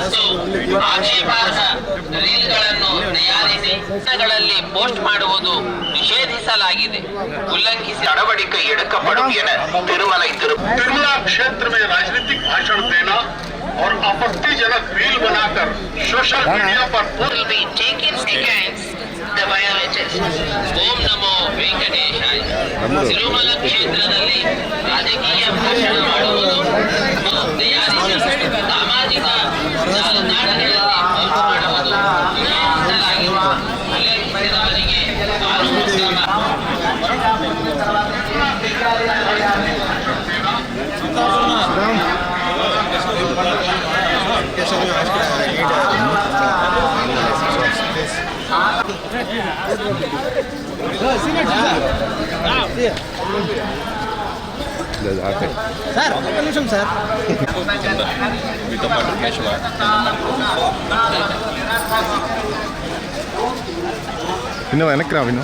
ಮತ್ತು ಆಕ್ಷೇಪಾರ್ಹ ರೀಲ್ಗಳನ್ನು ತಯಾರಿಸಿ ಪೋಸ್ಟ್ ಮಾಡುವುದು ನಿಷೇಧಿಸಲಾಗಿದೆ. ಉಲ್ಲಂಘಿಸಿ நடவடிக்கை எடுக்கப்படும் என திருமலை तिरुमला क्षेत्र में राजनीतिक भाषण देना और आपत्तिजनक रील बनाकर सोशल मीडिया पर will be taken against the violators. ಓಂ ನಮೋ ವೆಂಕಟೇಶಾಯ. ತಿರುಮಲ ಕ್ಷೇತ್ರದಲ್ಲಿ ರಾಜಕೀಯ ಭಾಷಣ ಮಾಡುವುದು ತಯಾರಿಸಿ ಸಾಮಾಜಿಕ ಜಾಲತಾಣಗಳಲ್ಲಿ ಪೋಸ್ಟ್ ಮಾಡುವುದು ನಿಷೇಧಿಸಲಾಗಿದೆ. ಉಲ್ಲಂಘಿಸಿದವರಿಗೆ ಕಾನೂನು సార్ ఒక నిమిషం సార్ మీతో పాటు కేశవ విను వెనక్కి రా విను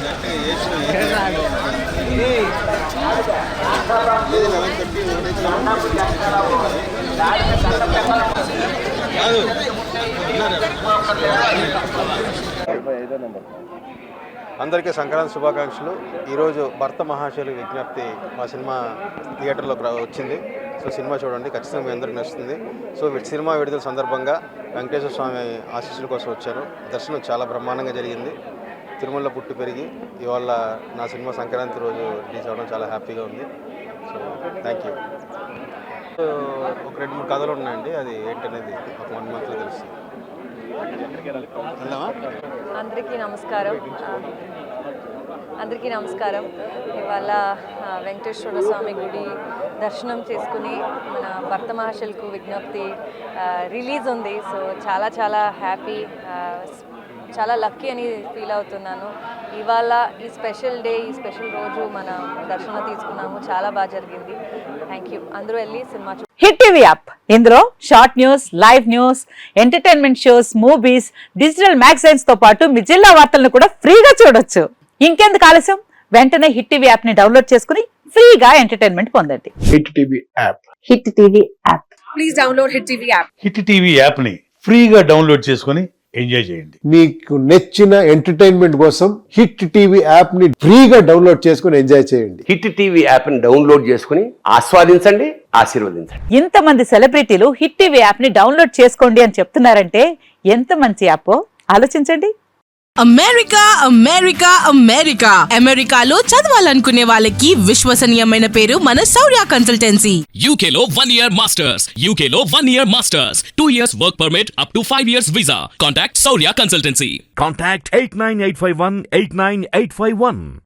అందరికీ సంక్రాంతి శుభాకాంక్షలు. ఈరోజు భర్త మహాశయుల విజ్ఞప్తి మా సినిమా థియేటర్లోకి వచ్చింది. సో సినిమా చూడండి, ఖచ్చితంగా మీ అందరికీ నచ్చుతుంది. సో సినిమా విడుదల సందర్భంగా వెంకటేశ్వర స్వామి ఆశీస్సుల కోసం వచ్చారు. దర్శనం చాలా బ్రహ్మాండంగా జరిగింది. తిరుమలలో పుట్టి పెరిగి ఇవాళ నా సినిమా సంక్రాంతి రోజు రిలీజ్ అవ్వడం చాలా హ్యాపీగా ఉంది. So thank you. ఒక 2-3 కథలు ఉన్నాయండి, అది ఏంటనేది ఒక 1 monthలో తెలుస్తుంది. అందరికీ నమస్కారం. ఇవాళ వెంకటేశ్వర స్వామి గుడి దర్శనం చేసుకుని మన భర్త మహాశయులకు విజ్ఞప్తి రిలీజ్ ఉంది. సో చాలా చాలా హ్యాపీ, చాలా లక్కీ అని ఫీల్ అవుతున్నాను. ఇవాళ ఈ స్పెషల్ డే, ఈ స్పెషల్ రోజు మన దర్శనం తీసుకున్నాము. చాలా బాగా జరిగింది. Thank you. అందరూ వెళ్ళి సినిమా హిట్ టీవీ యాప్, ఇందులో short news, live news, entertainment shows, movies, digital magazines తో పాటు మీ జిల్లా వార్తలను కూడా ఫ్రీగా చూడొచ్చు. ఇంకెందుకు ఆలస్యం, వెంటనే హిట్ టీవీ యాప్ ని డౌన్లోడ్ చేసుకుని ఫ్రీగా ఎంటర్టైన్మెంట్ పొందండి. Hit TV app. Hit TV app. Please download hit TV app. Hit TV app ని ఫ్రీగా డౌన్లోడ్ చేసుకుని ఎంజాయ్ చేయండి. మీకు నచ్చిన ఎంటర్టైన్మెంట్ కోసం హిట్ టీవీ యాప్ ని ఫ్రీగా డౌన్లోడ్ చేసుకుని ఎంజాయ్ చేయండి. హిట్ టీవీ యాప్ ని డౌన్లోడ్ చేసుకుని ఆస్వాదించండి, ఆశీర్వదించండి. ఇంతమంది సెలబ్రిటీలు హిట్ టీవీ యాప్ ని డౌన్లోడ్ చేసుకోండి అని చెప్తున్నారంటే ఎంత మంచి యాప్ ఆలోచించండి. అమెరికా అమెరికా అమెరికా అమెరికాలో చదవాలనుకునే వాళ్ళకి విశ్వసనీయమైన పేరు మన శౌర్య కన్సల్టెన్సీ. UK లో 1 year masters, UK లో 1 year masters, 2 years work permit up to 5 years visa. Contact Shaurya Consultancy. Contact 89851 89851.